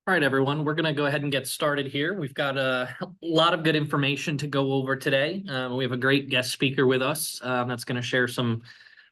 All right, everyone, we're going to go ahead and get started here. We've got a lot of good information to go over today. We have a great guest speaker with us that's going to share some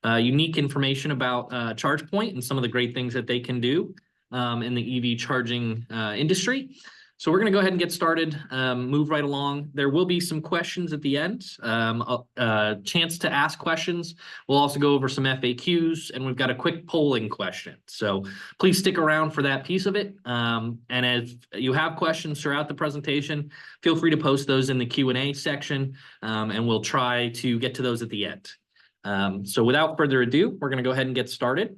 unique information about Chargepoint and some of the great things that they can do in the EV charging industry. So we're going to go ahead and get started, move right along. There will be some questions at the end, a chance to ask questions. We'll also go over some FAQs, and we've got a quick polling question. So please stick around for that piece of it. And if you have questions throughout the presentation, feel free to post those in the Q&A section, and we'll try to get to those at the end. So without further ado, we're going to go ahead and get started.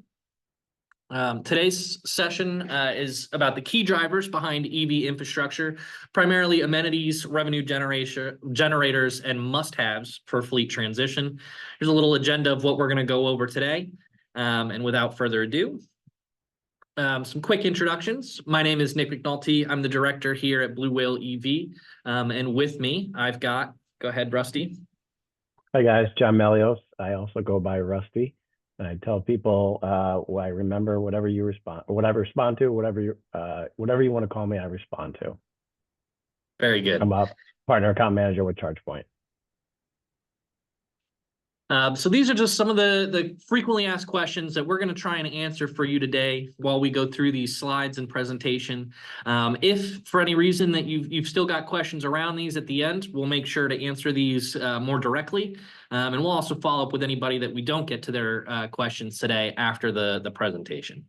Today's session is about the key drivers behind EV infrastructure, primarily amenities, revenue generators, and must-haves for fleet transition. Here's a little agenda of what we're going to go over today. And without further ado, some quick introductions. My name is Nick McNulty. I'm the director here at Blue Whale EV. And with me, I've got, go ahead, Rusty. Hi guys, John Mellios. I also go by Rusty. And I tell people I remember whatever you respond, or whatever I respond to, whatever you want to call me, I respond to. Very good. I'm a partner account manager with Chargepoint. So these are just some of the frequently asked questions that we're going to try and answer for you today while we go through these slides and presentation. If for any reason that you've still got questions around these at the end, we'll make sure to answer these more directly. And we'll also follow up with anybody that we don't get to their questions today after the presentation.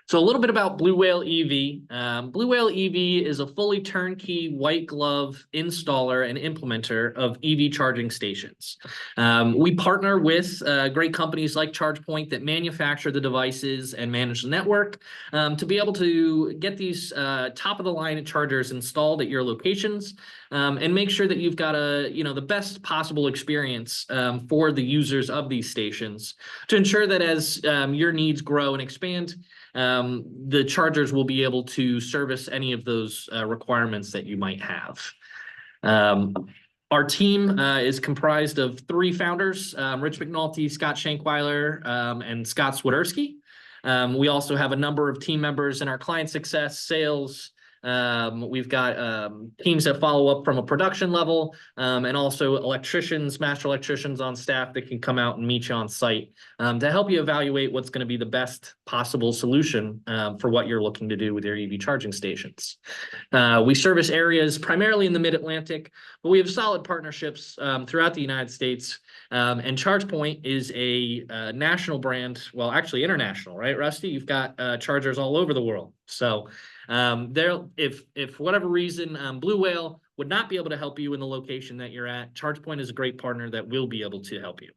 So a little bit about Blue Whale EV. Blue Whale EV is a fully turnkey white glove installer and implementer of EV charging stations. We partner with great companies like Chargepoint that manufacture the devices and manage the network to be able to get these top of the line chargers installed at your locations and make sure that you've got the best possible experience for the users of these stations to ensure that as your needs grow and expand, the chargers will be able to service any of those requirements that you might have. Our team is comprised of three founders, Rich McNulty, Scott Shankweiler, and Scott Swiderski. We also have a number of team members in our client success, sales. We've got teams that follow up from a production level, and also electricians, master electricians on staff that can come out and meet you on site to help you evaluate what's going to be the best possible solution for what you're looking to do with your EV charging stations. We service areas primarily in the Mid-Atlantic, but we have solid partnerships throughout the United States. And Chargepoint is a national brand, well, actually international, right, Rusty? You've got chargers all over the world. So if for whatever reason Blue Whale would not be able to help you in the location that you're at, Chargepoint is a great partner that will be able to help you.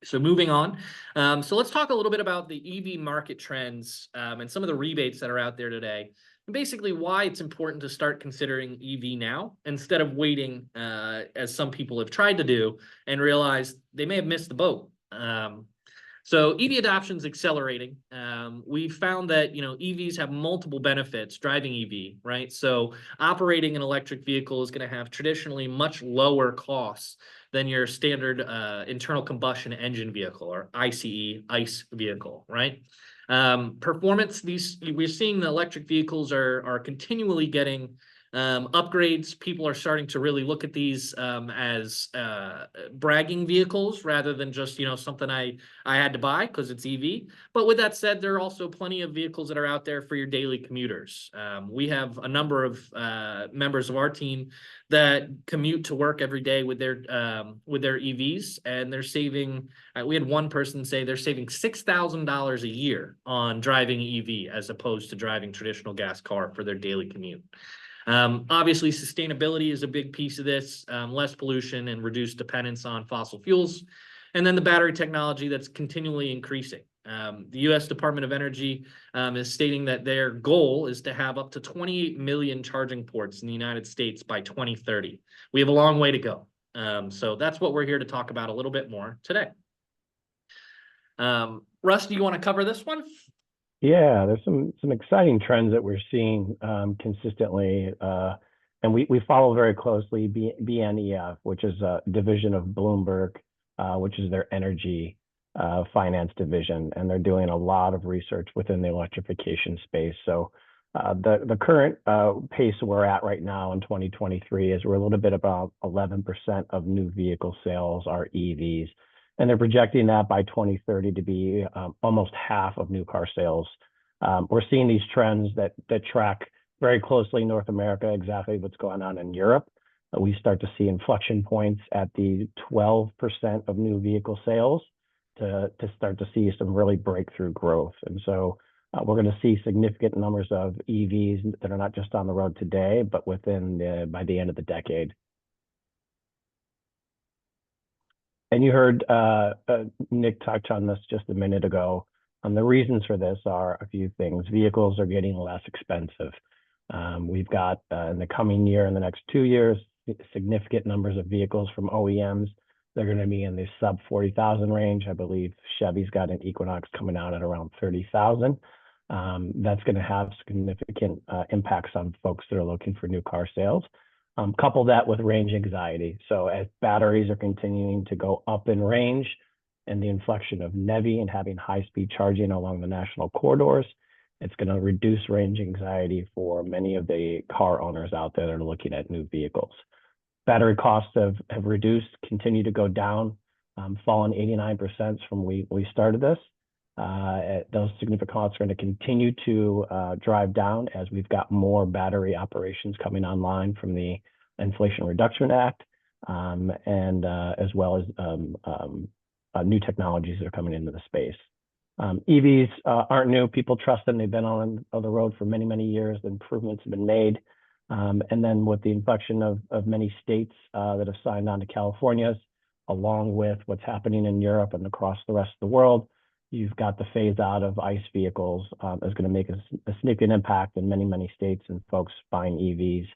So moving on, so let's talk a little bit about the EV market trends and some of the rebates that are out there today, and basically why it's important to start considering EV now instead of waiting, as some people have tried to do and realized they may have missed the boat. So EV adoption is accelerating. We found that EVs have multiple benefits driving EV, right? So operating an electric vehicle is going to have traditionally much lower costs than your standard internal combustion engine vehicle or ICE vehicle, right? Performance, we're seeing the electric vehicles are continually getting upgrades. People are starting to really look at these as bragging vehicles rather than just something I had to buy because it's EV. But with that said, there are also plenty of vehicles that are out there for your daily commuters. We have a number of members of our team that commute to work every day with their EVs, and they're saving. We had one person say they're saving $6,000 a year on driving EV as opposed to driving traditional gas car for their daily commute. Obviously, sustainability is a big piece of this, less pollution and reduced dependence on fossil fuels. And then the battery technology that's continually increasing. The U.S. Department of Energy is stating that their goal is to have up to 28 million charging ports in the United States by 2030. We have a long way to go. So that's what we're here to talk about a little bit more today. Russ, do you want to cover this one? Yeah, there's some exciting trends that we're seeing consistently, and we follow very closely BNEF, which is a division of Bloomberg, which is their energy finance division, and they're doing a lot of research within the electrification space. So the current pace we're at right now in 2023 is we're a little bit about 11% of new vehicle sales are EVs. And they're projecting that by 2030 to be almost half of new car sales. We're seeing these trends that track very closely in North America, exactly what's going on in Europe. We start to see inflection points at the 12% of new vehicle sales to start to see some really breakthrough growth. And so we're going to see significant numbers of EVs that are not just on the road today, but by the end of the decade. And you heard Nick touch on this just a minute ago. The reasons for this are a few things. Vehicles are getting less expensive. We've got in the coming year, in the next 2 years, significant numbers of vehicles from OEMs. They're going to be in the sub 40,000 range. I believe Chevy's got an Equinox coming out at around 30,000. That's going to have significant impacts on folks that are looking for new car sales. Couple that with range anxiety. So as batteries are continuing to go up in range and the inflection of NEVI and having high-speed charging along the national corridors, it's going to reduce range anxiety for many of the car owners out there that are looking at new vehicles. Battery costs have reduced, continue to go down, fallen 89% from we started this. Those significant costs are going to continue to drive down as we've got more battery operations coming online from the Inflation Reduction Act, and as well as new technologies that are coming into the space. EVs aren't new. People trust them. They've been on the road for many, many years. The improvements have been made. And then with the inflection of many states that have signed on to California's, along with what's happening in Europe and across the rest of the world, you've got the phase out of ICE vehicles is going to make a significant impact in many, many states, and folks buying EVs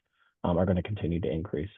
are going to continue to increase.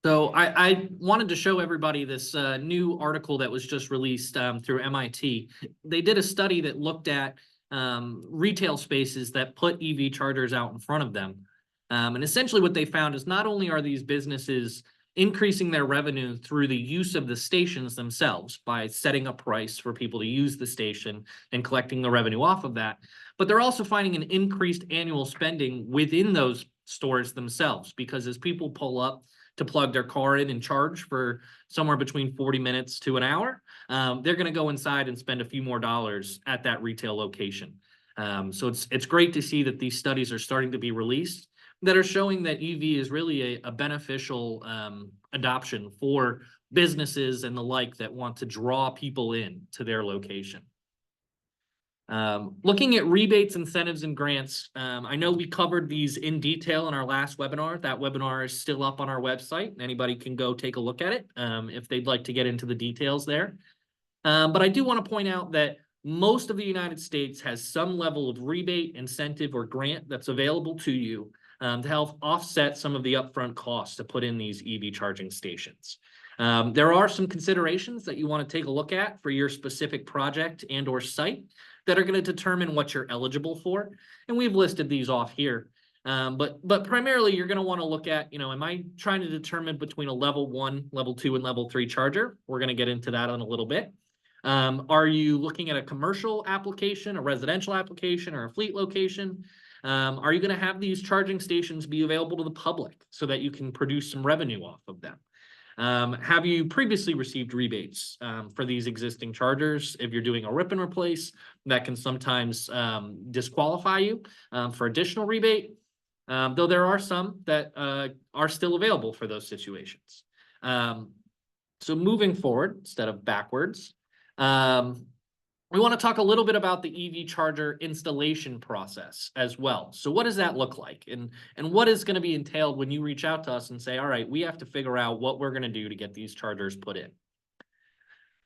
So I wanted to show everybody this new article that was just released through MIT. They did a study that looked at retail spaces that put EV chargers out in front of them. And essentially what they found is not only are these businesses increasing their revenue through the use of the stations themselves by setting a price for people to use the station and collecting the revenue off of that, but they're also finding an increased annual spending within those stores themselves, because as people pull up to plug their car in and charge for somewhere between 40 minutes to an hour, they're going to go inside and spend a few more dollars at that retail location. So it's great to see that these studies are starting to be released that are showing that EV is really a beneficial adoption for businesses and the like that want to draw people in to their location. Looking at rebates, incentives, and grants, I know we covered these in detail in our last webinar. That webinar is still up on our website. Anybody can go take a look at it if they'd like to get into the details there. But I do want to point out that most of the United States has some level of rebate, incentive, or grant that's available to you to help offset some of the upfront costs to put in these EV charging stations. There are some considerations that you want to take a look at for your specific project and or site that are going to determine what you're eligible for. And we've listed these off here. But primarily you're going to want to look at, am I trying to determine between a level 1, level 2, and level 3 charger? We're going to get into that in a little bit. Are you looking at a commercial application, a residential application, or a fleet location? Are you going to have these charging stations be available to the public so that you can produce some revenue off of them? Have you previously received rebates for these existing chargers? If you're doing a rip and replace, that can sometimes disqualify you for additional rebate, though there are some that are still available for those situations. So moving forward instead of backwards, we want to talk a little bit about the EV charger installation process as well. So what does that look like? And what is going to be entailed when you reach out to us and say, all right, we have to figure out what we're going to do to get these chargers put in.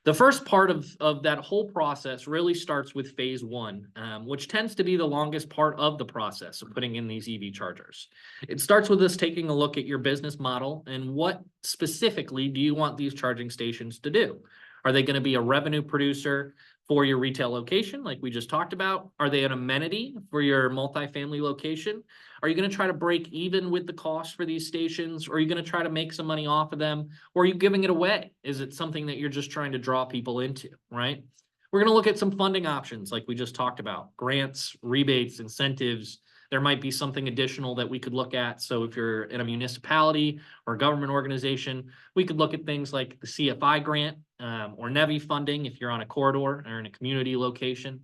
The first part of that whole process really starts with phase 1, which tends to be the longest part of the process of putting in these EV chargers. It starts with us taking a look at your business model and what specifically do you want these charging stations to do? Are they going to be a revenue producer for your retail location, like we just talked about? Are they an amenity for your multifamily location? Are you going to try to break even with the cost for these stations? Or are you going to try to make some money off of them? Or are you giving it away? Is it something that you're just trying to draw people into, right? We're going to look at some funding options like we just talked about, grants, rebates, incentives. There might be something additional that we could look at. So if you're in a municipality or a government organization, we could look at things like the CFI grant or NEVI funding if you're on a corridor or in a community location.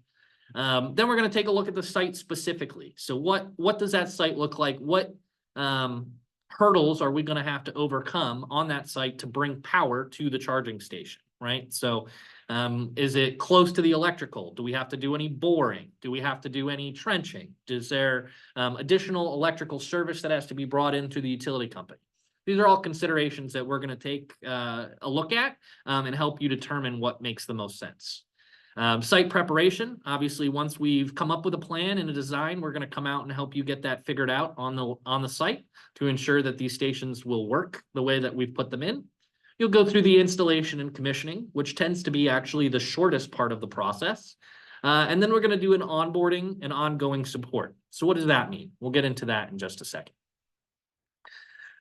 Then we're going to take a look at the site specifically. So what does that site look like? What hurdles are we going to have to overcome on that site to bring power to the charging station, right? So is it close to the electrical? Do we have to do any boring? Do we have to do any trenching? Is there additional electrical service that has to be brought into the utility company? These are all considerations that we're going to take a look at and help you determine what makes the most sense. Site preparation, obviously, once we've come up with a plan and a design, we're going to come out and help you get that figured out on the site to ensure that these stations will work the way that we've put them in. You'll go through the installation and commissioning, which tends to be actually the shortest part of the process. And then we're going to do an onboarding and ongoing support. So what does that mean? We'll get into that in just a second.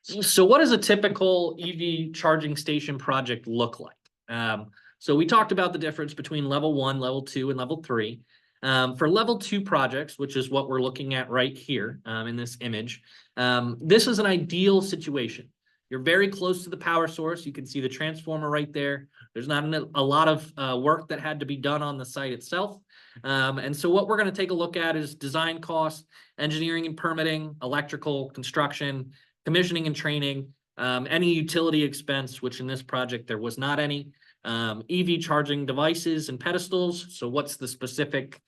So what does a typical EV charging station project look like? So we talked about the difference between level 1, level 2, and level 3. For level 2 projects, which is what we're looking at right here in this image, this is an ideal situation. You're very close to the power source. You can see the transformer right there. There's not a lot of work that had to be done on the site itself. And so what we're going to take a look at is design costs, engineering and permitting, electrical, construction, commissioning and training, any utility expense, which in this project there was not any, EV charging devices and pedestals. So what's the specific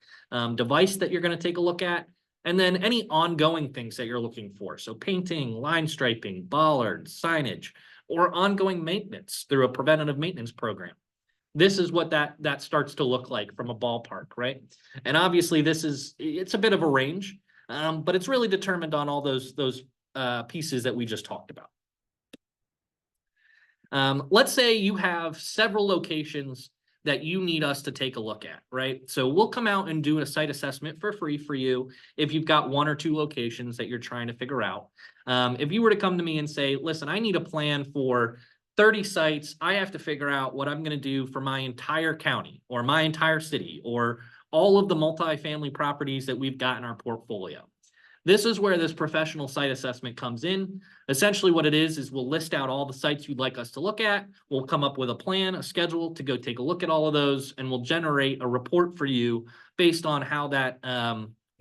device that you're going to take a look at? And then any ongoing things that you're looking for. So painting, line striping, bollards, signage, or ongoing maintenance through a preventative maintenance program. This is what that starts to look like from a ballpark, right? And obviously it's a bit of a range, but it's really determined on all those pieces that we just talked about. Let's say you have several locations that you need us to take a look at, right? So we'll come out and do a site assessment for free for you if you've got 1 or 2 locations that you're trying to figure out. If you were to come to me and say, listen, I need a plan for 30 sites, I have to figure out what I'm going to do for my entire county or my entire city or all of the multifamily properties that we've got in our portfolio. This is where this professional site assessment comes in. Essentially what it is we'll list out all the sites you'd like us to look at. We'll come up with a plan, a schedule to go take a look at all of those, and we'll generate a report for you based on how that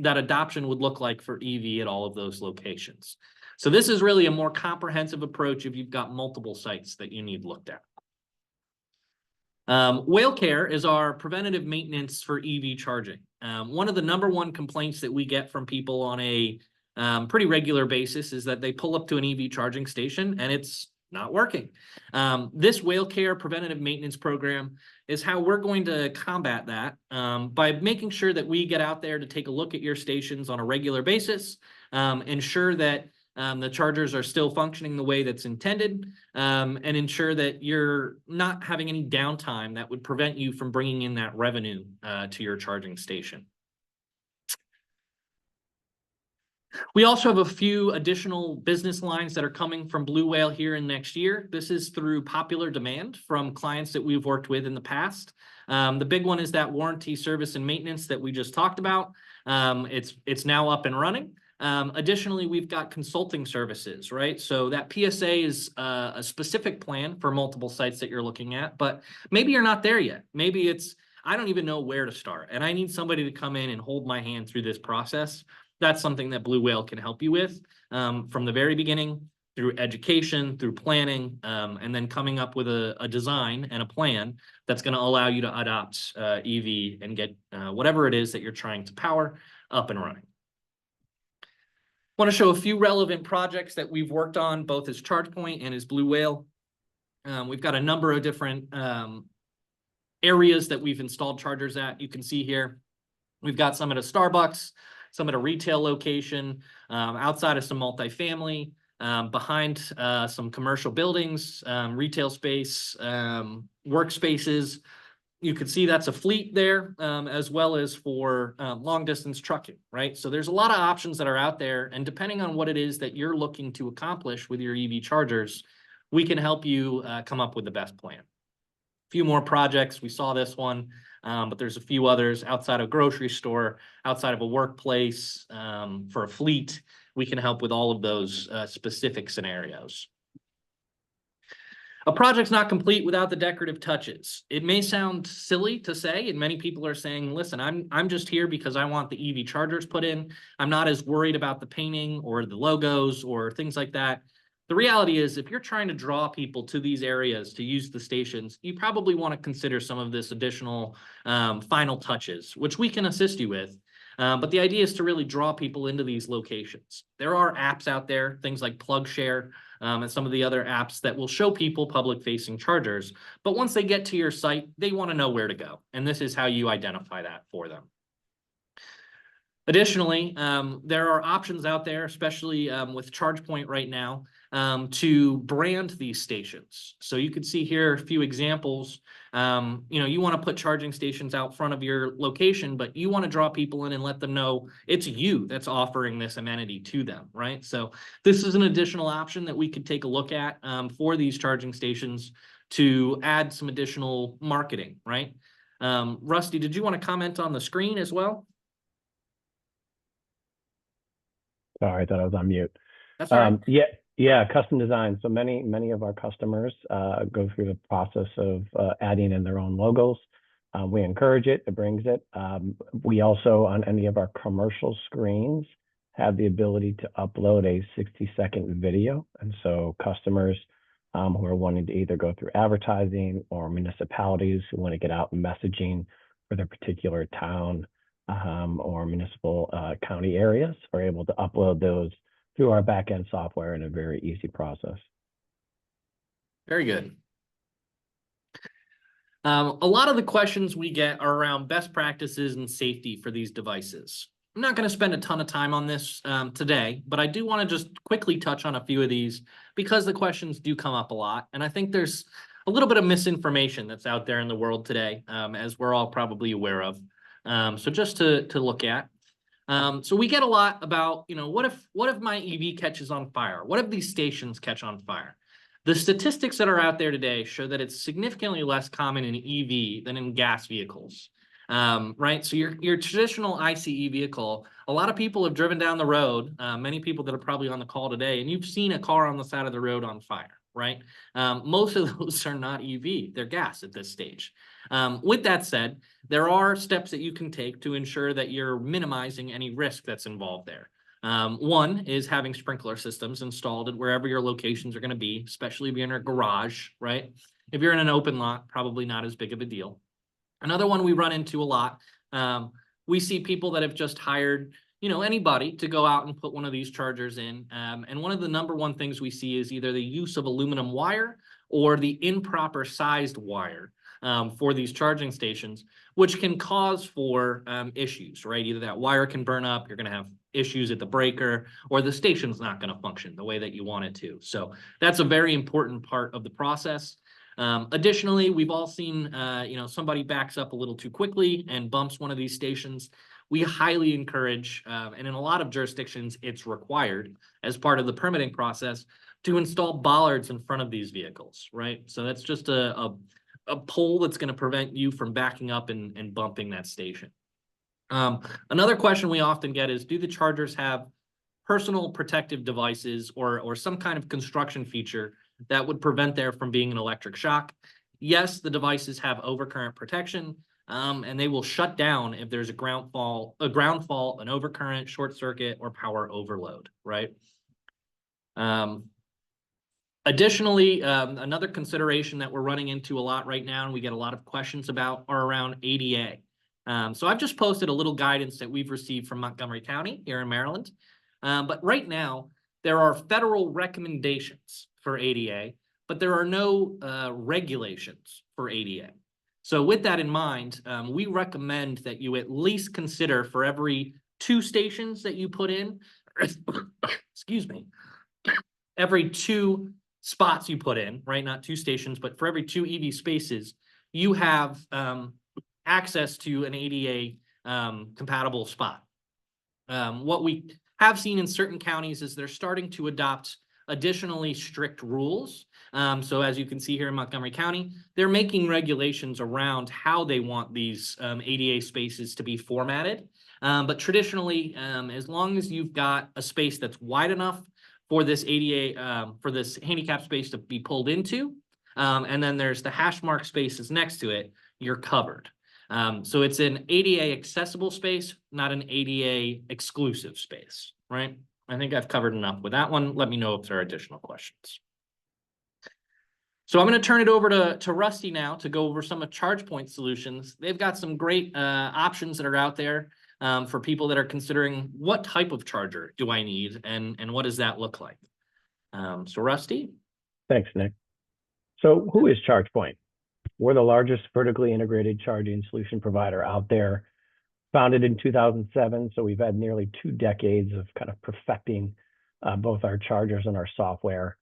adoption would look like for EV at all of those locations. So this is really a more comprehensive approach if you've got multiple sites that you need looked at. Whale care is our preventative maintenance for EV charging. One of the #1 complaints that we get from people on a pretty regular basis is that they pull up to an EV charging station and it's not working. This whale care preventative maintenance program is how we're going to combat that by making sure that we get out there to take a look at your stations on a regular basis, ensure that the chargers are still functioning the way that's intended, and ensure that you're not having any downtime that would prevent you from bringing in that revenue to your charging station. We also have a few additional business lines that are coming from Blue Whale here in next year. This is through popular demand from clients that we've worked with in the past. The big one is that warranty, service, and maintenance that we just talked about. It's now up and running. Additionally, we've got consulting services, right? So that PSA is a specific plan for multiple sites that you're looking at, but maybe you're not there yet. Maybe I don't even know where to start, and I need somebody to come in and hold my hand through this process. That's something that Blue Whale can help you with from the very beginning, through education, through planning, and then coming up with a design and a plan that's going to allow you to adopt EV and get whatever it is that you're trying to power up and running. I want to show a few relevant projects that we've worked on, both as Chargepoint and as Blue Whale. We've got a number of different areas that we've installed chargers at. You can see here, we've got some at a Starbucks, some at a retail location, outside of some multifamily, behind some commercial buildings, retail space, workspaces, you can see that's a fleet there, as well as for long distance trucking, right? So there's a lot of options that are out there, and depending on what it is that you're looking to accomplish with your EV chargers, we can help you come up with the best plan. A few more projects, we saw this one, but there's a few others outside of a grocery store, outside of a workplace, for a fleet. We can help with all of those specific scenarios. A project's not complete without the decorative touches. It may sound silly to say, and many people are saying, listen, I'm just here because I want the EV chargers put in. I'm not as worried about the painting or the logos or things like that. The reality is, if you're trying to draw people to these areas to use the stations, you probably want to consider some of this additional final touches, which we can assist you with. But the idea is to really draw people into these locations. There are apps out there, things like PlugShare, and some of the other apps that will show people public-facing chargers. But once they get to your site, they want to know where to go. And this is how you identify that for them. Additionally, there are options out there, especially with Chargepoint right now, to brand these stations. So you can see here a few examples. You want to put charging stations out front of your location, but you want to draw people in and let them know it's you that's offering this amenity to them, right? So this is an additional option that we could take a look at for these charging stations to add some additional marketing, right? Rusty, did you want to comment on the screen as well? Sorry, I thought I was on mute. That's all right. Yeah, custom design. So many of our customers go through the process of adding in their own logos. We encourage it, it brings it. We also, on any of our commercial screens, have the ability to upload a 60-second video. And so customers who are wanting to either go through advertising or municipalities who want to get out messaging for their particular town or municipal county areas are able to upload those through our backend software in a very easy process. Very good. A lot of the questions we get are around best practices and safety for these devices. I'm not going to spend a ton of time on this today, but I do want to just quickly touch on a few of these because the questions do come up a lot. And I think there's a little bit of misinformation that's out there in the world today, as we're all probably aware of. So just to look at. So we get a lot about, what if my EV catches on fire? What if these stations catch on fire? The statistics that are out there today show that it's significantly less common in EV than in gas vehicles, right? So your traditional ICE vehicle, a lot of people have driven down the road, many people that are probably on the call today, and you've seen a car on the side of the road on fire, right? Most of those are not EV, they're gas at this stage. With that said, there are steps that you can take to ensure that you're minimizing any risk that's involved there. One is having sprinkler systems installed at wherever your locations are going to be, especially if you're in a garage, right? If you're in an open lot, probably not as big of a deal. Another one we run into a lot, we see people that have just hired, anybody to go out and put one of these chargers in. And one of the number one things we see is either the use of aluminum wire or the improper sized wire for these charging stations, which can cause for issues, right? Either that wire can burn up, you're going to have issues at the breaker, or the station's not going to function the way that you want it to. So that's a very important part of the process. Additionally, we've all seen, somebody backs up a little too quickly and bumps one of these stations. We highly encourage, and in a lot of jurisdictions, it's required as part of the permitting process to install bollards in front of these vehicles, right? So that's just a pole that's going to prevent you from backing up and bumping that station. Another question we often get is, do the chargers have personal protective devices or some kind of construction feature that would prevent there from being an electric shock? Yes, the devices have overcurrent protection, and they will shut down if there's a ground fault, an overcurrent, short circuit, or power overload, right? Additionally, another consideration that we're running into a lot right now and we get a lot of questions about are around ADA. So I've just posted a little guidance that we've received from Montgomery County here in Maryland. But right now, there are federal recommendations for ADA, but there are no regulations for ADA. So with that in mind, we recommend that you at least consider for every 2 stations that you put in, excuse me, every 2 spots you put in, right? Not 2 stations, but for every 2 EV spaces, you have access to an ADA compatible spot. What we have seen in certain counties is they're starting to adopt additionally strict rules. So as you can see here in Montgomery County, they're making regulations around how they want these ADA spaces to be formatted. But traditionally, as long as you've got a space that's wide enough for this ADA, for this handicap space to be pulled into, and then there's the hash mark spaces next to it, you're covered. So it's an ADA accessible space, not an ADA exclusive space, right? I think I've covered enough with that one. Let me know if there are additional questions. So I'm going to turn it over to Rusty now to go over some of Chargepoint solutions. They've got some great options that are out there for people that are considering what type of charger do I need and what does that look like? So Rusty? Thanks, Nick. So who is Chargepoint? We're the largest vertically integrated charging solution provider out there, founded in 2007. So we've had nearly 2 decades of kind of perfecting both our chargers and our software.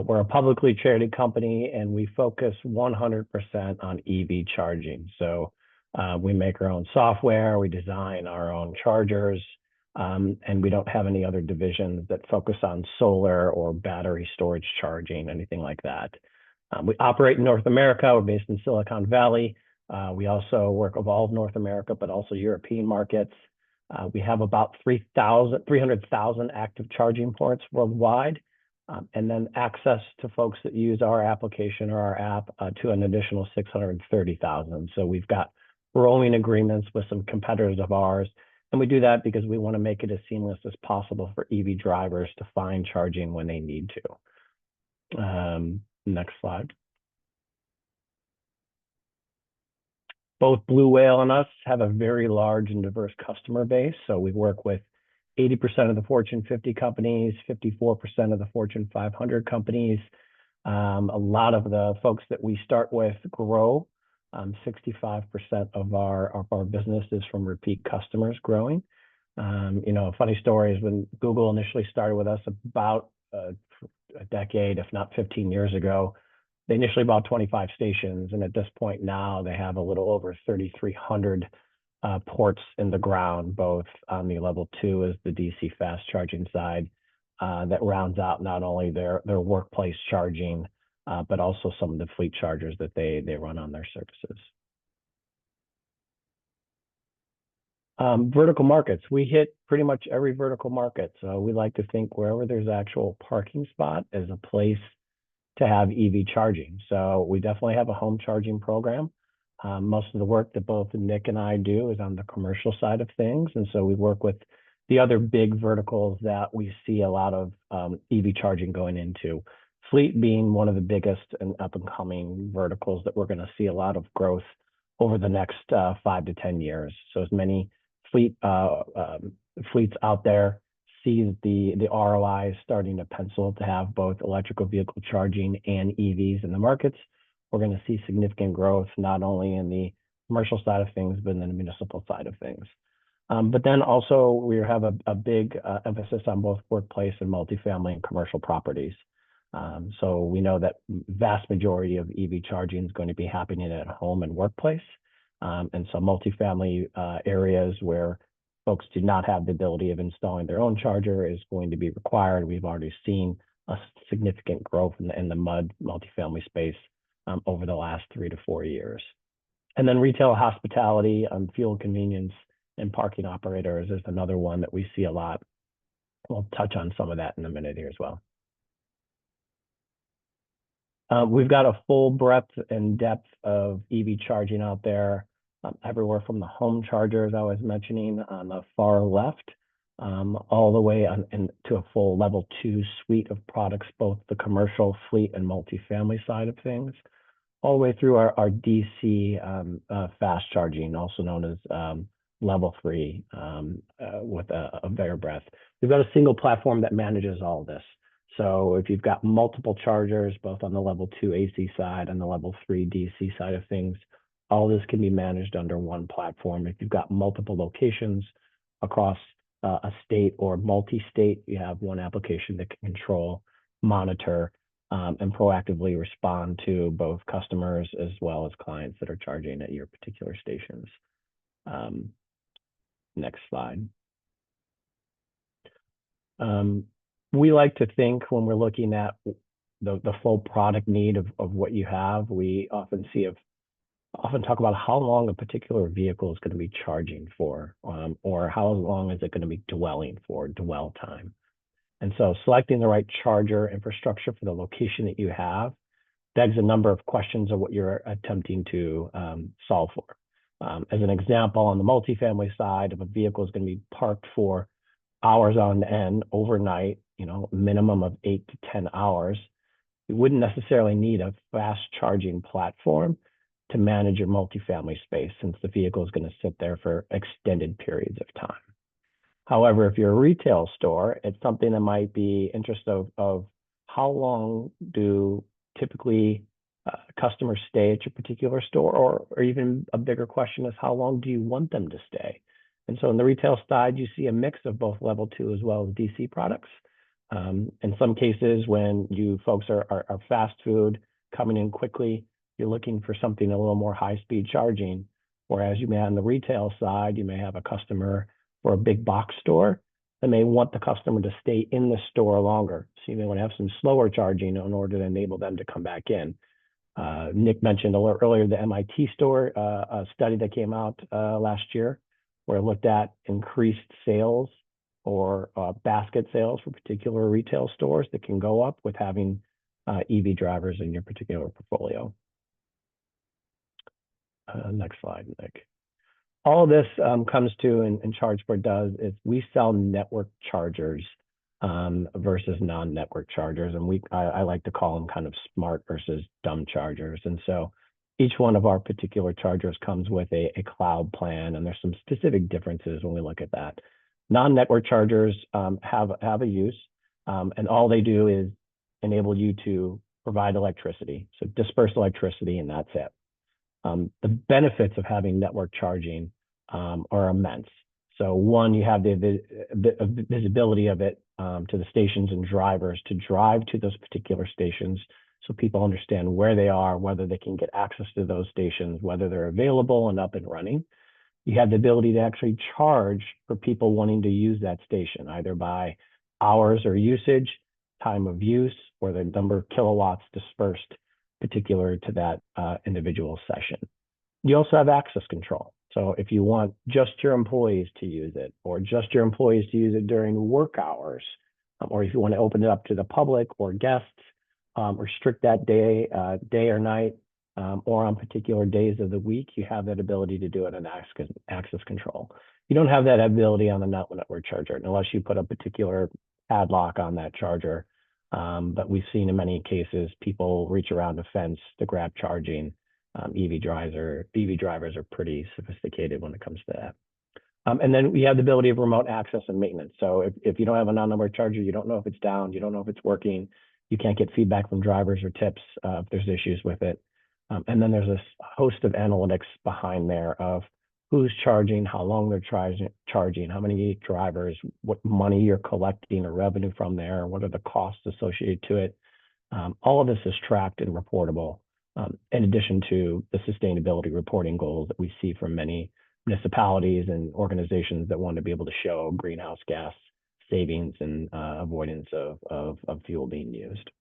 We're a publicly traded company and we focus 100% on EV charging. So we make our own software, we design our own chargers, and we don't have any other divisions that focus on solar or battery storage charging, anything like that. We operate in North America. We're based in Silicon Valley. We also work of all of North America, but also European markets. We have about 300,000 active charging ports worldwide, and then access to folks that use our application or our app to an additional 630,000. So we've got rolling agreements with some competitors of ours, and we do that because we want to make it as seamless as possible for EV drivers to find charging when they need to. Next slide. Both Blue Whale and us have a very large and diverse customer base. So we work with 80% of the Fortune 50 companies, 54% of the Fortune 500 companies. A lot of the folks that we start with grow. 65% of our business is from repeat customers growing. You know, a funny story is when Google initially started with us about a decade, if not 15 years ago, they initially bought 25 stations. And at this point now, they have a little over 3,300 ports in the ground, both on the level 2 as the DC fast charging side, that rounds out not only their workplace charging, but also some of the fleet chargers that they run on their services. Vertical markets. We hit pretty much every vertical market. So we like to think wherever there's actual parking spot is a place to have EV charging. So we definitely have a home charging program. Most of the work that both Nick and I do is on the commercial side of things. And so we work with the other big verticals that we see a lot of EV charging going into. Fleet being one of the biggest and up and coming verticals that we're going to see a lot of growth over the next 5 to 10 years. So as many fleets out there see the ROI is starting to pencil to have both electrical vehicle charging and EVs in the markets, we're going to see significant growth, not only in the commercial side of things, but in the municipal side of things. But then also we have a big emphasis on both workplace and multifamily and commercial properties. So we know that vast majority of EV charging is going to be happening at home and workplace. And so multifamily areas where folks do not have the ability of installing their own charger is going to be required. We've already seen a significant growth in the multifamily space over the last 3 to 4 years. And then retail, hospitality, fuel convenience, and parking operators is another one that we see a lot. We'll touch on some of that in a minute here as well. We've got a full breadth and depth of EV charging out there, everywhere from the home chargers I was mentioning on the far left, all the way to a full level 2 suite of products, both the commercial, fleet, and multifamily side of things, all the way through our DC fast charging, also known as level 3, with a bigger breadth. We've got a single platform that manages all of this. So if you've got multiple chargers, both on the level 2 AC side and the level 3 DC side of things, all this can be managed under one platform. If you've got multiple locations across a state or multi-state, you have one application that can control, monitor, and proactively respond to both customers as well as clients that are charging at your particular stations. Next slide. We like to think when we're looking at the full product need of what you have, we often talk about how long a particular vehicle is going to be charging for, or how long is it going to be dwelling for, dwell time. And so selecting the right charger infrastructure for the location that you have begs a number of questions of what you're attempting to solve for. As an example, on the multifamily side, if a vehicle is going to be parked for hours on end overnight, minimum of 8 to 10 hours, you wouldn't necessarily need a fast charging platform to manage your multifamily space, since the vehicle is going to sit there for extended periods of time. However, if you're a retail store, it's something that might be interest of how long do typically customers stay at your particular store, or even a bigger question is how long do you want them to stay? And so in the retail side, you see a mix of both level 2 as well as DC products. In some cases, when you folks are fast food coming in quickly, you're looking for something a little more high-speed charging, whereas you may on the retail side, you may have a customer for a big box store that may want the customer to stay in the store longer. So you may want to have some slower charging in order to enable them to come back in. Nick mentioned a little earlier the MIT store, a study that came out last year, where it looked at increased sales or basket sales for particular retail stores that can go up with having EV drivers in your particular portfolio. Next slide, Nick. All this comes to, and Chargepoint does, is we sell network chargers versus non-network chargers. And I like to call them kind of smart versus dumb chargers. And so each one of our particular chargers comes with a cloud plan, and there's some specific differences when we look at that. Non-network chargers have a use, and all they do is enable you to provide electricity, so disperse electricity, and that's it. The benefits of having network charging are immense. So one, you have the visibility of it to the stations and drivers to drive to those particular stations, so people understand where they are, whether they can get access to those stations, whether they're available and up and running. You have the ability to actually charge for people wanting to use that station, either by hours or usage, time of use, or the number of kilowatts dispersed particular to that individual session. You also have access control. So if you want just your employees to use it, or just your employees to use it during work hours, or if you want to open it up to the public or guests, restrict that day or night, or on particular days of the week, you have that ability to do it in access control. You don't have that ability on the network charger unless you put a particular padlock on that charger. But we've seen in many cases people reach around a fence to grab charging. EV drivers are pretty sophisticated when it comes to that. And then we have the ability of remote access and maintenance. So if you don't have a non-network charger, you don't know if it's down, you don't know if it's working, you can't get feedback from drivers or tips if there's issues with it. And then there's this host of analytics behind there of who's charging, how long they're charging, how many drivers, what money you're collecting or revenue from there, what are the costs associated to it. All of this is tracked and reportable, in addition to the sustainability reporting goals that we see from many municipalities and organizations that want to be able to show greenhouse gas savings and avoidance of fuel being used.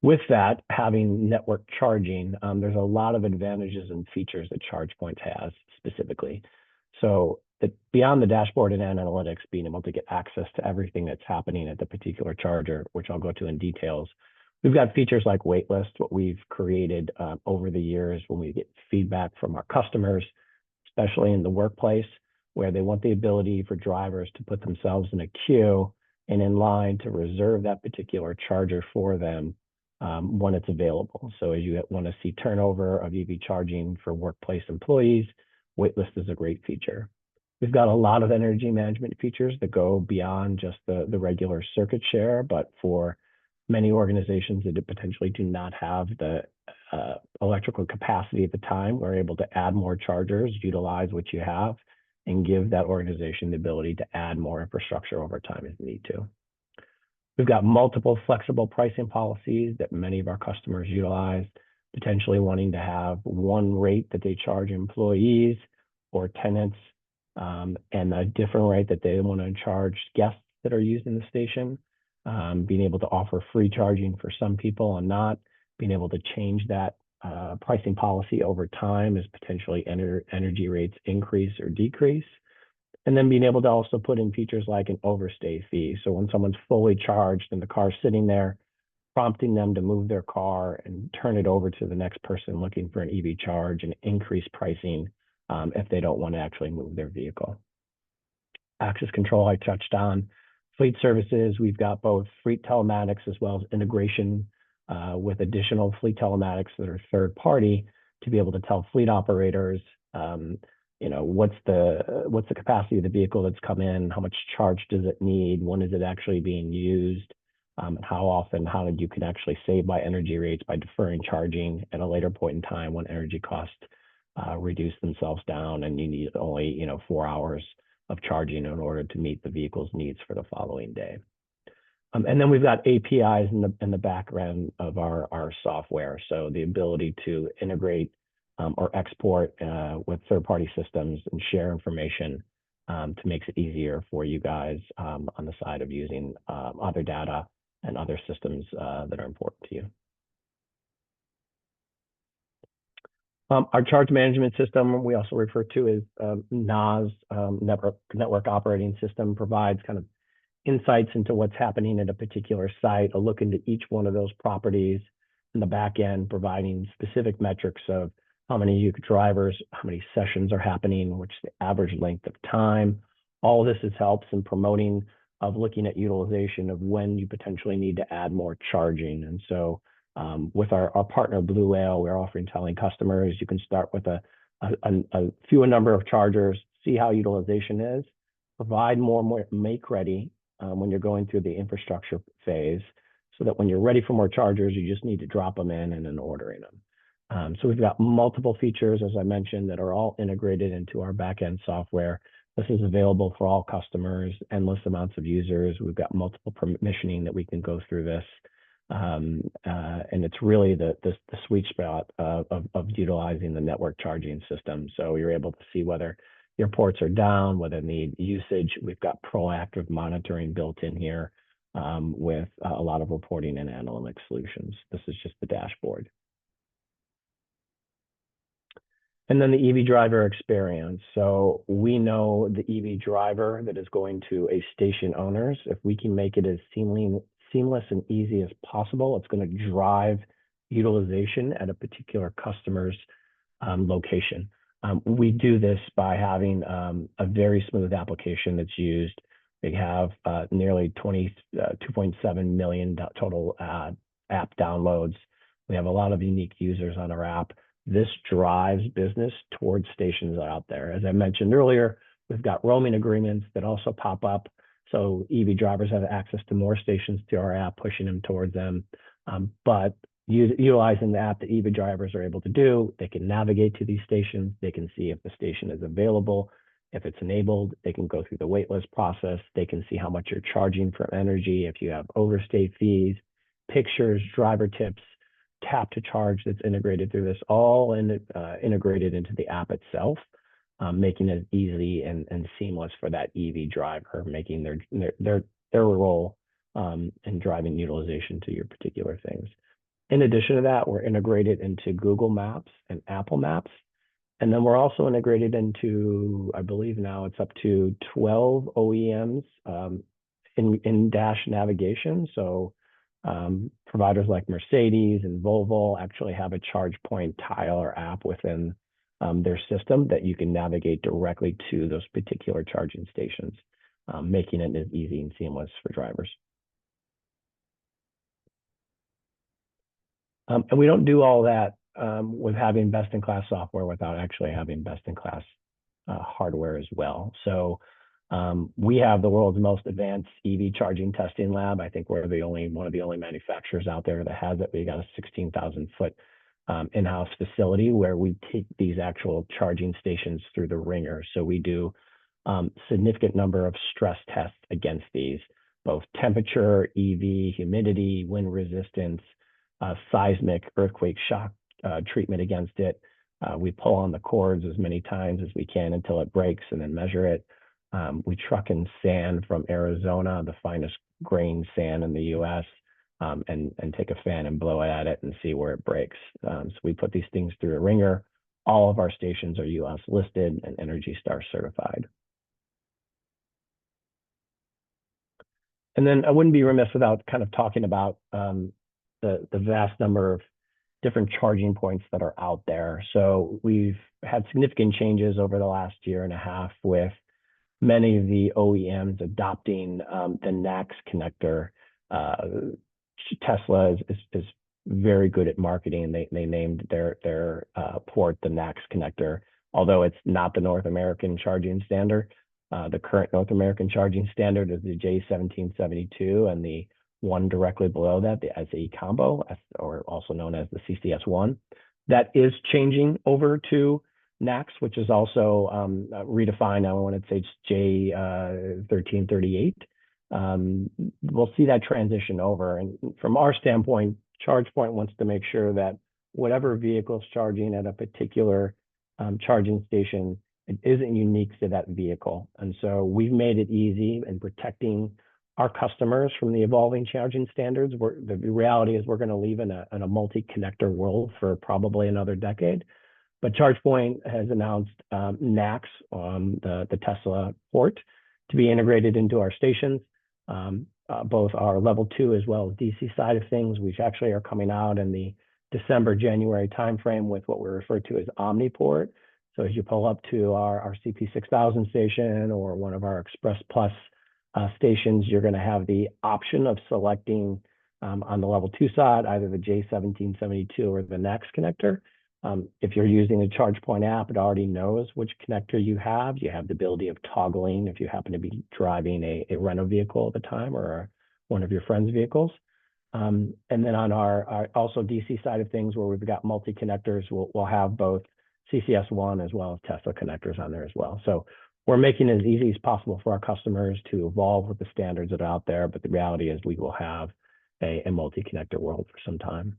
With that, having network charging, there's a lot of advantages and features that Chargepoint has specifically. So beyond the dashboard and analytics, being able to get access to everything that's happening at the particular charger, which I'll go to in details, we've got features like waitlist, what we've created over the years when we get feedback from our customers, especially in the workplace, where they want the ability for drivers to put themselves in a queue and in line to reserve that particular charger for them when it's available. So as you want to see turnover of EV charging for workplace employees, waitlist is a great feature. We've got a lot of energy management features that go beyond just the regular circuit share, but for many organizations that potentially do not have the electrical capacity at the time, we're able to add more chargers, utilize what you have, and give that organization the ability to add more infrastructure over time if need to. We've got multiple flexible pricing policies that many of our customers utilize, potentially wanting to have one rate that they charge employees or tenants, and a different rate that they want to charge guests that are using the station. Being able to offer free charging for some people and not being able to change that pricing policy over time as potentially energy rates increase or decrease. And then being able to also put in features like an overstay fee. So when someone's fully charged and the car's sitting there, prompting them to move their car and turn it over to the next person looking for an EV charge and increase pricing if they don't want to actually move their vehicle. Access control, I touched on. Fleet services, we've got both fleet telematics as well as integration with additional fleet telematics that are third party to be able to tell fleet operators, what's the capacity of the vehicle that's come in, how much charge does it need, when is it actually being used, and how often, how you can actually save by energy rates by deferring charging at a later point in time when energy costs reduce themselves down and you need only 4 hours of charging in order to meet the vehicle's needs for the following day. And then we've got APIs in the background of our software. So the ability to integrate or export with third-party systems and share information to make it easier for you guys on the side of using other data and other systems that are important to you. Our charge management system, we also refer to as NOS, Network Operating System, provides kind of insights into what's happening at a particular site, a look into each one of those properties in the back end, providing specific metrics of how many drivers, how many sessions are happening, which is the average length of time. All of this helps in promoting of looking at utilization of when you potentially need to add more charging. And so with our partner Blue Whale, we're telling customers you can start with a fewer number of chargers, see how utilization is, provide more make ready when you're going through the infrastructure phase, so that when you're ready for more chargers, you just need to drop them in and then ordering them. So we've got multiple features, as I mentioned, that are all integrated into our backend software. This is available for all customers, endless amounts of users. We've got multiple permissioning that we can go through this. And it's really the sweet spot of utilizing the network charging system. So you're able to see whether your ports are down, whether they need usage. We've got proactive monitoring built in here with a lot of reporting and analytics solutions. This is just the dashboard. And then the EV driver experience. So we know the EV driver that is going to a station owners, if we can make it as seamless and easy as possible, it's going to drive utilization at a particular customer's location. We do this by having a very smooth application that's used. We have nearly 2.7 million total app downloads. We have a lot of unique users on our app. This drives business towards stations out there. As I mentioned earlier, we've got roaming agreements that also pop up. So EV drivers have access to more stations through our app, pushing them towards them. But utilizing the app that EV drivers are able to do, they can navigate to these stations. They can see if the station is available. If it's enabled, they can go through the waitlist process. They can see how much you're charging for energy, if you have overstay fees, pictures, driver tips, tap to charge that's integrated through this, all integrated into the app itself, making it easy and seamless for that EV driver, making their role in driving utilization to your particular things. In addition to that, we're integrated into Google Maps and Apple Maps. And then we're also integrated into, I believe now it's up to 12 OEMs in dash navigation. So providers like Mercedes and Volvo actually have a Chargepoint tile or app within their system that you can navigate directly to those particular charging stations, making it as easy and seamless for drivers. And we don't do all that with having best-in-class software without actually having best-in-class hardware as well. So we have the world's most advanced EV charging testing lab. I think we're one of the only manufacturers out there that has it. We got a 16,000-foot in-house facility where we take these actual charging stations through the ringer. So we do significant number of stress tests against these. both temperature, EV, humidity, wind resistance, seismic, earthquake shock treatment against it. We pull on the cords as many times as we can until it breaks and then measure it. We truck in sand from Arizona, the finest grain sand in the US, and take a fan and blow it at it and see where it breaks. So we put these things through a ringer. All of our stations are US listed and Energy Star certified. And then I wouldn't be remiss without kind of talking about the vast number of different charging points that are out there. So we've had significant changes over the last year and a half with many of the OEMs adopting the NACS connector. Tesla is very good at marketing. They named their port the NACS connector, although it's not the North American charging standard. The current North American charging standard is the J1772, and the one directly below that, the SAE combo, or also known as the CCS1. That is changing over to NACS, which is also redefined. I want to say it's J1338. We'll see that transition over. And from our standpoint, Chargepoint wants to make sure that whatever vehicle is charging at a particular charging station, it isn't unique to that vehicle. And so we've made it easy in protecting our customers from the evolving charging standards. The reality is we're going to live in a multi-connector world for probably another decade. But ChargePoint has announced NACS on the Tesla port to be integrated into our stations, both our level 2 as well as DC side of things, which actually are coming out in the December, January timeframe with what we refer to as Omniport. So as you pull up to our CP6000 station or one of our Express Plus stations, you're going to have the option of selecting on the level 2 side, either the J1772 or the NACS connector. If you're using the ChargePoint app, it already knows which connector you have. You have the ability of toggling if you happen to be driving a rental vehicle at the time or one of your friend's vehicles. And then on our also DC side of things, where we've got multi-connectors, we'll have both CCS1 as well as Tesla connectors on there as well. So we're making it as easy as possible for our customers to evolve with the standards that are out there. But the reality is we will have a multi-connector world for some time.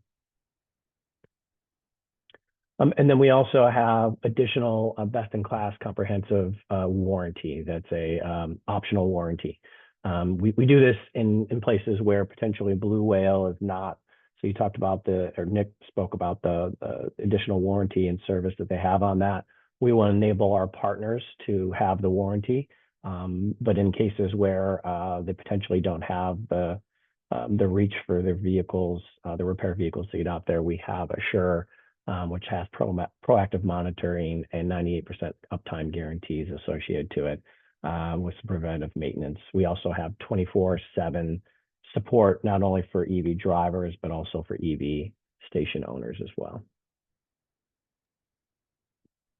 And then we also have additional best-in-class comprehensive warranty. That's a optional warranty. We do this in places where potentially Blue Whale is not. So you talked about or Nick spoke about the additional warranty and service that they have on that. We will enable our partners to have the warranty, but in cases where they potentially don't have the reach for their vehicles, the repair vehicles to get out there, we have Assure, which has proactive monitoring and 98% uptime guarantees associated to it with some preventive maintenance. We also have 24/7 support, not only for EV drivers, but also for EV station owners as well.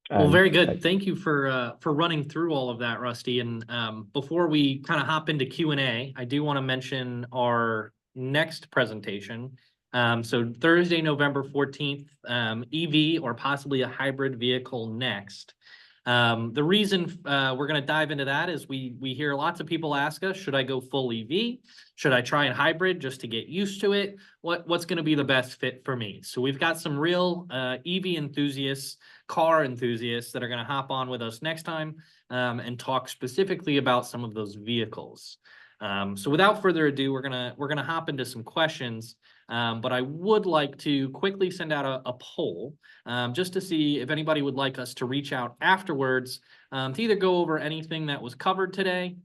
Well, very good. Thank you for running through all of that, Rusty. And before we kind of hop into Q&A, I do want to mention our next presentation. So Thursday, November 14th, EV or possibly a hybrid vehicle next. The reason we're going to dive into that is we hear lots of people ask us, should I go full EV? Should I try a hybrid just to get used to it? What's going to be the best fit for me? So we've got some real EV enthusiasts, car enthusiasts that are going to hop on with us next time and talk specifically about some of those vehicles. So without further ado, we're gonna hop into some questions. But I would like to quickly send out a poll just to see if anybody would like us to reach out afterwards to either go over anything that was covered today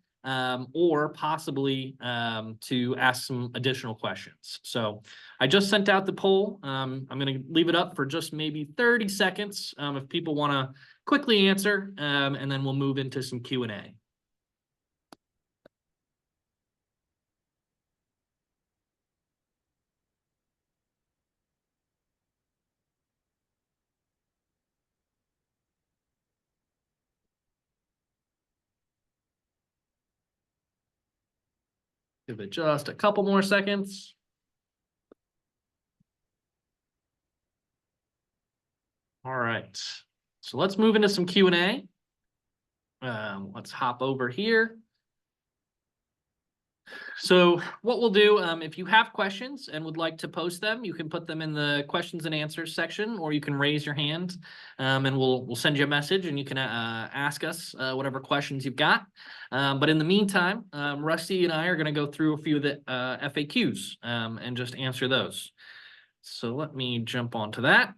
or possibly to ask some additional questions. So I just sent out the poll. I'm going to leave it up for just maybe 30 seconds if people want to quickly answer, and then we'll move into some Q&A. Give it just a couple more seconds. All right, so let's move into some Q&A. Let's hop over here. So what we'll do, if you have questions and would like to post them, you can put them in the questions and answers section, or you can raise your hand, and we'll send you a message and you can ask us whatever questions you've got. But in the meantime, Rusty and I are going to go through a few of the FAQs and just answer those. So let me jump onto that.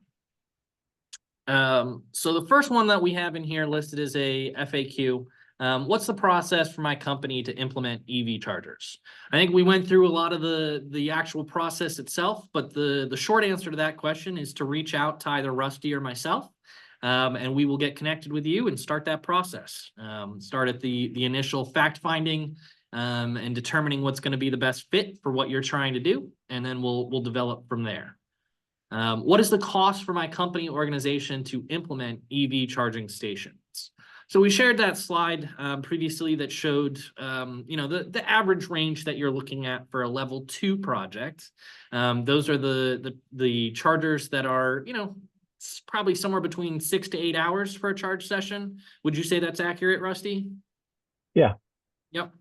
So the first one that we have in here listed is a FAQ. What's the process for my company to implement EV chargers? I think we went through a lot of the actual process itself, but the short answer to that question is to reach out to either Rusty or myself, and we will get connected with you and start that process. Start at the initial fact finding and determining what's going to be the best fit for what you're trying to do, and then we'll develop from there. What is the cost for my company organization to implement EV charging stations? So we shared that slide previously that showed, the average range that you're looking at for a level 2 project. Those are the chargers that are, it's probably somewhere between 6 to 8 hours for a charge session. Would you say that's accurate, Rusty? Yeah. Yep.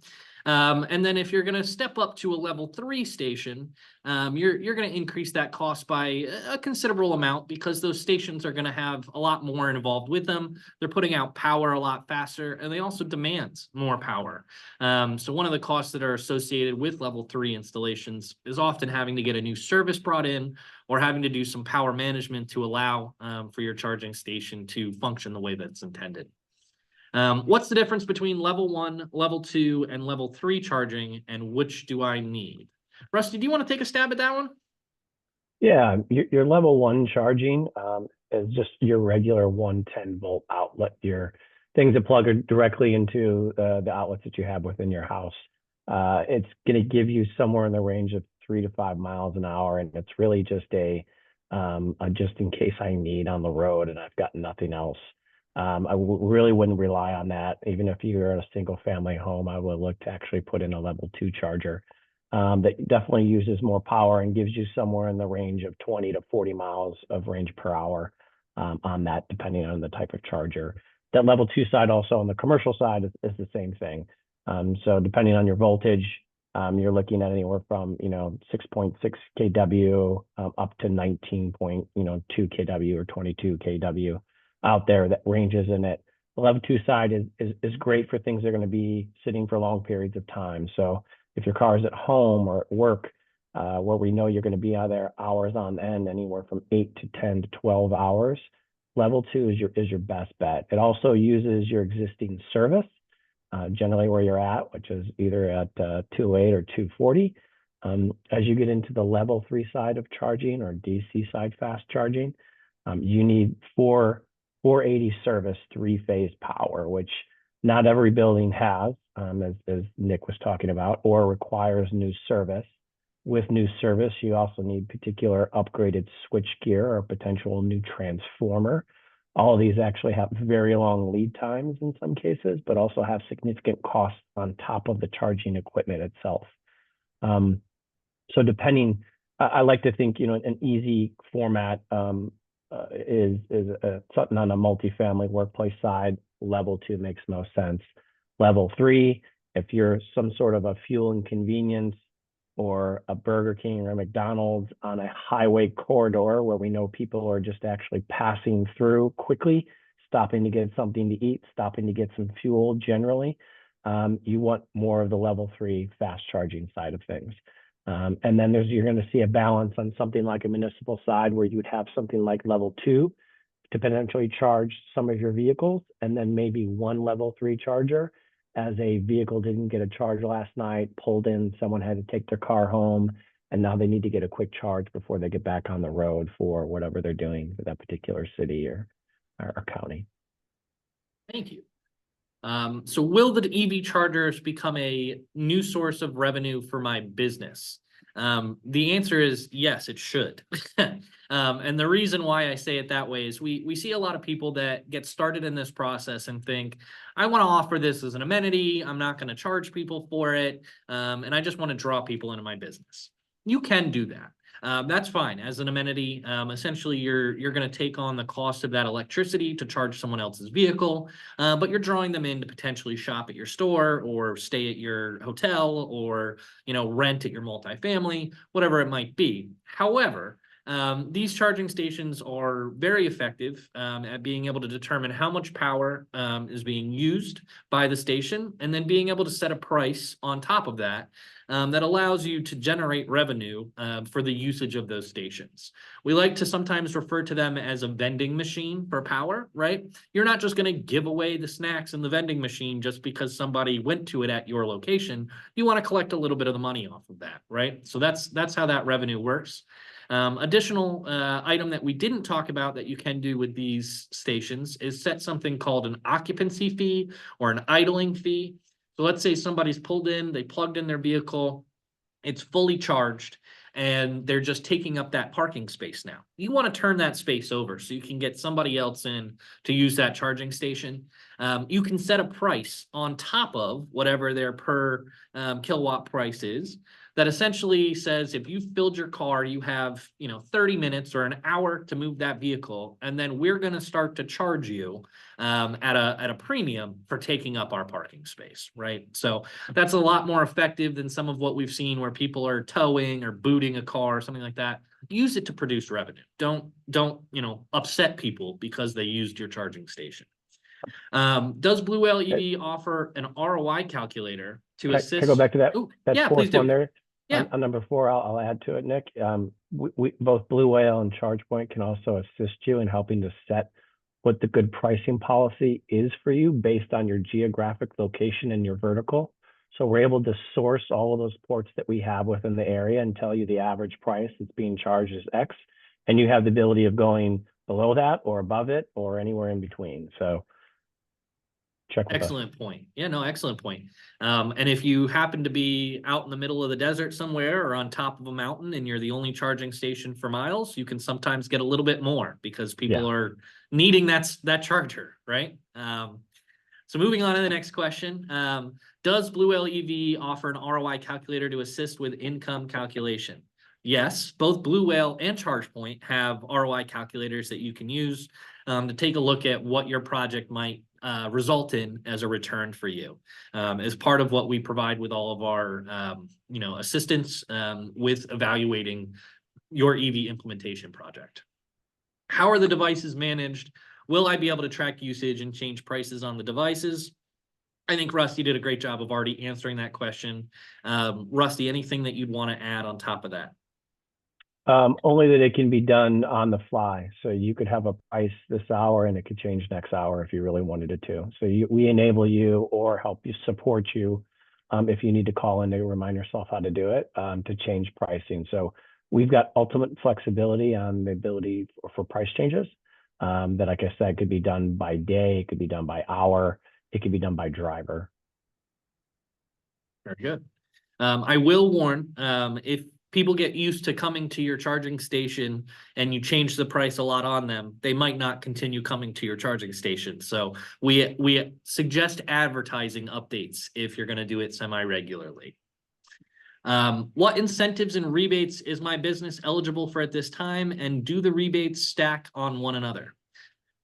And then if you're going to step up to a level 3 station, you're going to increase that cost by a considerable amount because those stations are going to have a lot more involved with them. They're putting out power a lot faster, and they also demand more power. So one of the costs that are associated with level 3 installations is often having to get a new service brought in or having to do some power management to allow for your charging station to function the way that's intended. What's the difference between level 1, level 2, and level 3 charging, and which do I need? Rusty, do you want to take a stab at that one? Yeah, your level 1 charging is just your regular 110-volt outlet, your things that plug directly into the outlets that you have within your house. It's going to give you somewhere in the range of 3 to 5 miles an hour, and it's really just a just in case I need on the road and I've got nothing else. I really wouldn't rely on that. Even if you're in a single family home, I would look to actually put in a level 2 charger that definitely uses more power and gives you somewhere in the range of 20 to 40 miles of range per hour on that, depending on the type of charger. That level 2 side also on the commercial side is the same thing. So depending on your voltage, you're looking at anywhere from 6.6 kW up to 19.2 kW or 22 kW out there that ranges in it. The level 2 side is great for things that are going to be sitting for long periods of time. So if your car is at home or at work, where we know you're going to be out there hours on end, anywhere from 8 to 10 to 12 hours, level 2 is your best bet. It also uses your existing service, generally where you're at, which is either at 208 or 240. As you get into the level 3 side of charging or DC side fast charging, you need 480 service 3-phase power, which not every building has, as Nick was talking about, or requires new service. With new service, you also need particular upgraded switch gear or potential new transformer. All of these actually have very long lead times in some cases, but also have significant costs on top of the charging equipment itself. So depending, I like to think, an easy format is something on a multifamily workplace side. Level 2 makes most sense. Level 3, if you're some sort of a fuel and convenience or a Burger King or a McDonald's on a highway corridor where we know people are just actually passing through quickly, stopping to get something to eat, stopping to get some fuel generally, you want more of the level 3 fast charging side of things. And then you're going to see a balance on something like a municipal side where you would have something like level 2 to potentially charge some of your vehicles, and then maybe one level 3 charger as a vehicle didn't get a charge last night, pulled in, someone had to take their car home, and now they need to get a quick charge before they get back on the road for whatever they're doing for that particular city or county. Thank you. So will the EV chargers become a new source of revenue for my business? The answer is yes, it should. And the reason why I say it that way is we see a lot of people that get started in this process and think, I want to offer this as an amenity. I'm not going to charge people for it. And I just want to draw people into my business. You can do that. that's fine as an amenity. Essentially, you're going to take on the cost of that electricity to charge someone else's vehicle, but you're drawing them in to potentially shop at your store or stay at your hotel or rent at your multifamily, whatever it might be. However, these charging stations are very effective at being able to determine how much power is being used by the station, and then being able to set a price on top of that that allows you to generate revenue for the usage of those stations. We like to sometimes refer to them as a vending machine for power, right? You're not just going to give away the snacks in the vending machine just because somebody went to it at your location. You want to collect a little bit of the money off of that, right? So that's how that revenue works. Additional item that we didn't talk about that you can do with these stations is set something called an occupancy fee or an idling fee. So let's say somebody's pulled in, they plugged in their vehicle, it's fully charged, and they're just taking up that parking space now. You want to turn that space over so you can get somebody else in to use that charging station. You can set a price on top of whatever their per kilowatt price is that essentially says if you've filled your car, you have 30 minutes or an hour to move that vehicle, and then we're going to start to charge you at a premium for taking up our parking space, right? So that's a lot more effective than some of what we've seen where people are towing or booting a car or something like that. Use it to produce revenue. Don't upset people because they used your charging station. Does Blue Whale EV offer an ROI calculator to assist? Can I go back to that? Ooh, that yeah, fourth please do. one there? Yeah. On number 4, I'll add to it, Nick. We both Blue Whale and Chargepoint can also assist you in helping to set what the good pricing policy is for you based on your geographic location and your vertical. So we're able to source all of those ports that we have within the area and tell you the average price that's being charged is X. And you have the ability of going below that or above it or anywhere in between. So check with us. Excellent point. Yeah, no, excellent point. And if you happen to be out in the middle of the desert somewhere or on top of a mountain and you're the only charging station for miles, you can sometimes get a little bit more because people are needing that charger, right? So moving on to the next question. Does Blue Whale EV offer an ROI calculator to assist with income calculation? Yes, both Blue Whale and ChargePoint have ROI calculators that you can use to take a look at what your project might result in as a return for you. As part of what we provide with all of our assistance with evaluating your EV implementation project. How are the devices managed? Will I be able to track usage and change prices on the devices? I think Rusty did a great job of already answering that question. Rusty, anything that you'd want to add on top of that? Only that it can be done on the fly. So you could have a price this hour and it could change next hour if you really wanted it to. So we enable you or help you support you if you need to call in to remind yourself how to do it to change pricing. So we've got ultimate flexibility on the ability for price changes that, like I said, could be done by day, it could be done by hour, it could be done by driver. Very good. I will warn, if people get used to coming to your charging station and you change the price a lot on them, they might not continue coming to your charging station. So we suggest advertising updates if you're going to do it semi-regularly. What incentives and rebates is my business eligible for at this time, and do the rebates stack on one another?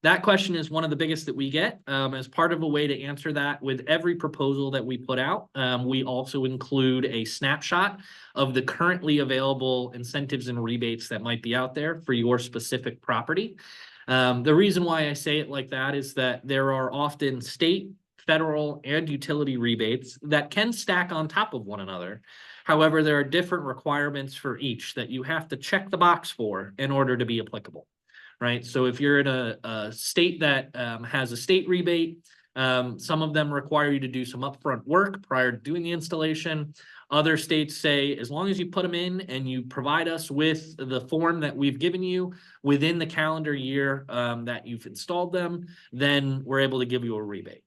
That question is one of the biggest that we get. As part of a way to answer that, with every proposal that we put out, we also include a snapshot of the currently available incentives and rebates that might be out there for your specific property. The reason why I say it like that is that there are often state, federal, and utility rebates that can stack on top of one another. However, there are different requirements for each that you have to check the box for in order to be applicable. Right. So if you're in a state that has a state rebate, some of them require you to do some upfront work prior to doing the installation. Other states say, as long as you put them in and you provide us with the form that we've given you within the calendar year that you've installed them, then we're able to give you a rebate.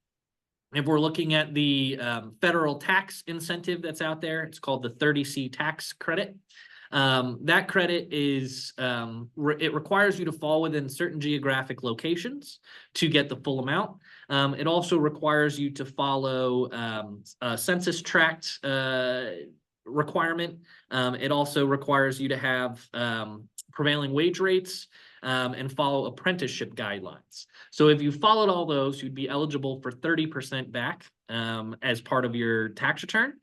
If we're looking at the federal tax incentive that's out there, it's called the 30C tax credit. That credit is, it requires you to fall within certain geographic locations to get the full amount. It also requires you to follow census tract requirement. It also requires you to have prevailing wage rates and follow apprenticeship guidelines. So if you followed all those, you'd be eligible for 30% back as part of your tax return.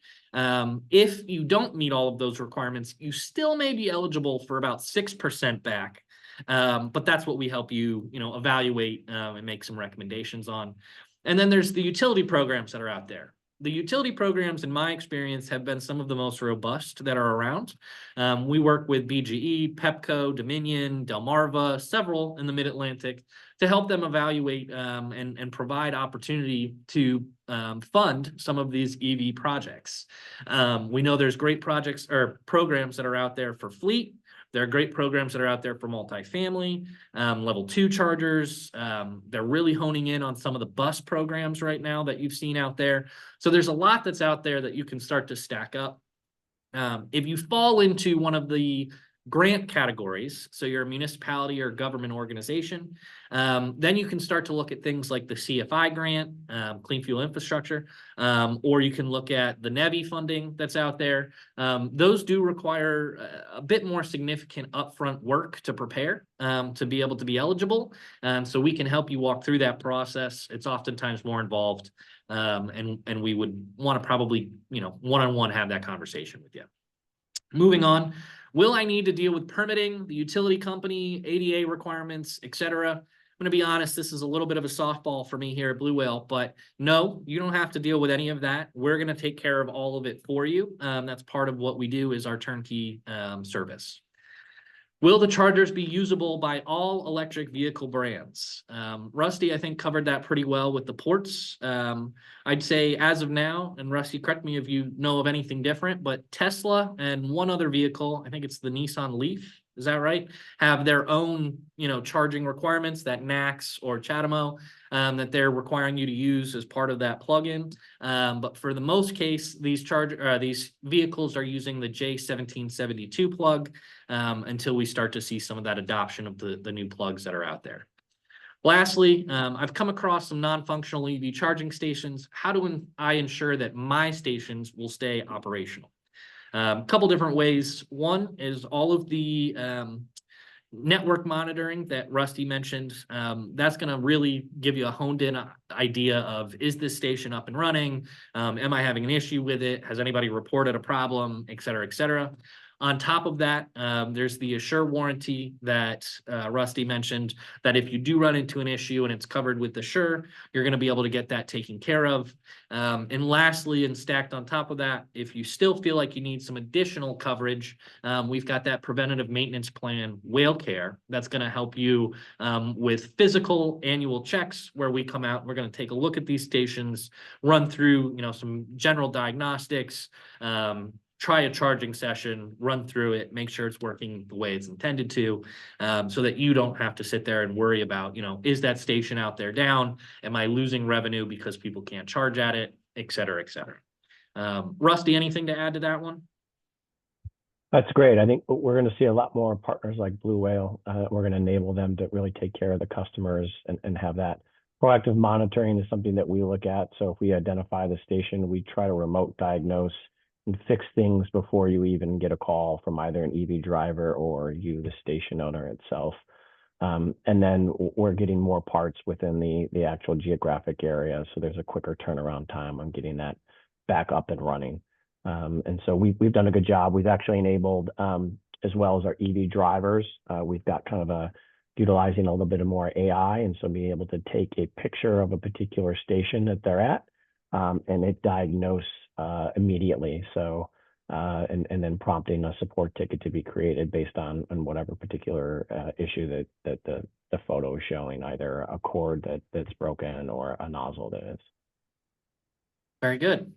If you don't meet all of those requirements, you still may be eligible for about 6% back. But that's what we help you, evaluate and make some recommendations on. And then there's the utility programs that are out there. The utility programs, in my experience, have been some of the most robust that are around. We work with BGE, Pepco, Dominion, Delmarva, several in the Mid-Atlantic to help them evaluate and provide opportunity to fund some of these EV projects. We know there's great projects or programs that are out there for fleet. There are great programs that are out there for multifamily, level 2 chargers. They're really honing in on some of the bus programs right now that you've seen out there. So there's a lot that's out there that you can start to stack up. If you fall into one of the grant categories, so you're a municipality or government organization, then you can start to look at things like the CFI grant, Clean Fuel Infrastructure, or you can look at the NEVI funding that's out there. Those do require a bit more significant upfront work to prepare to be able to be eligible. So we can help you walk through that process. It's oftentimes more involved, and we would want to probably, one-on-one have that conversation with you. Moving on. Will I need to deal with permitting, the utility company, ADA requirements, etc.? I'm going to be honest, this is a little bit of a softball for me here at Blue Whale, but no, you don't have to deal with any of that. We're going to take care of all of it for you. That's part of what we do is our turnkey service. Will the chargers be usable by all electric vehicle brands? Rusty, I think, covered that pretty well with the ports. I'd say as of now, and Rusty, correct me if you know of anything different, but Tesla and one other vehicle, I think it's the Nissan Leaf, is that right? Have their own, charging requirements that NACS or CHAdeMO that they're requiring you to use as part of that plugin. But for the most case, these vehicles are using the J1772 plug until we start to see some of that adoption of the new plugs that are out there. Lastly, I've come across some non-functional EV charging stations. How do I ensure that my stations will stay operational? A couple different ways. One is all of the network monitoring that Rusty mentioned. That's going to really give you a honed in idea of, is this station up and running? Am I having an issue with it? Has anybody reported a problem, et cetera, et cetera. On top of that, there's the Assure warranty that Rusty mentioned, that if you do run into an issue and it's covered with Assure, you're going to be able to get that taken care of. And lastly, and stacked on top of that, if you still feel like you need some additional coverage, we've got that preventative maintenance plan, Whale Care, that's going to help you with physical annual checks where we come out, we're going to take a look at these stations, run through, some general diagnostics, try a charging session, run through it, make sure it's working the way it's intended to, so that you don't have to sit there and worry about, is that station out there down? Am I losing revenue because people can't charge at it, et cetera, et cetera. Rusty, anything to add to that one? That's great. I think we're going to see a lot more partners like Blue Whale. We're going to enable them to really take care of the customers and have that. Proactive monitoring is something that we look at. So if we identify the station, we try to remote diagnose and fix things before you even get a call from either an EV driver or you, the station owner itself. And then we're getting more parts within the actual geographic area. So there's a quicker turnaround time on getting that back up and running. And so we've done a good job. We've actually enabled, as well as our EV drivers, we've got kind of utilizing a little bit of more AI. And so being able to take a picture of a particular station that they're at, and it diagnose immediately. So, and then prompting a support ticket to be created based on whatever particular issue that the photo is showing, either a cord that's broken or a nozzle that is. Very good.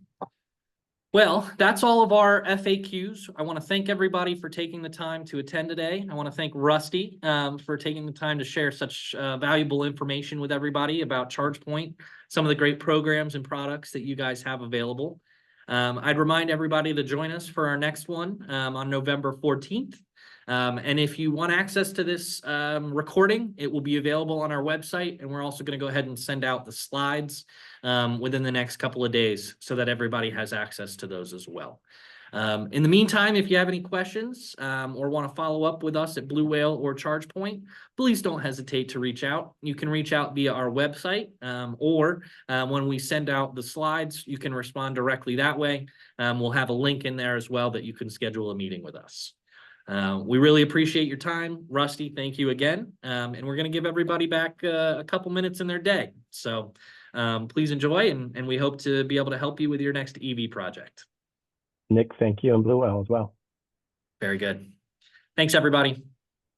Well, that's all of our FAQs. I want to thank everybody for taking the time to attend today. I want to thank Rusty for taking the time to share such valuable information with everybody about Chargepoint, some of the great programs and products that you guys have available. I'd remind everybody to join us for our next one on November 14th. And if you want access to this recording, it will be available on our website. And we're also going to go ahead and send out the slides within the next couple of days so that everybody has access to those as well. In the meantime, if you have any questions or want to follow up with us at Blue Whale or Chargepoint, please don't hesitate to reach out. You can reach out via our website or when we send out the slides, you can respond directly that way. We'll have a link in there as well that you can schedule a meeting with us. We really appreciate your time. Rusty, thank you again. And we're going to give everybody back a couple minutes in their day. So please enjoy, and we hope to be able to help you with your next EV project. Nick, thank you, and Blue Whale as well. Very good. Thanks, everybody.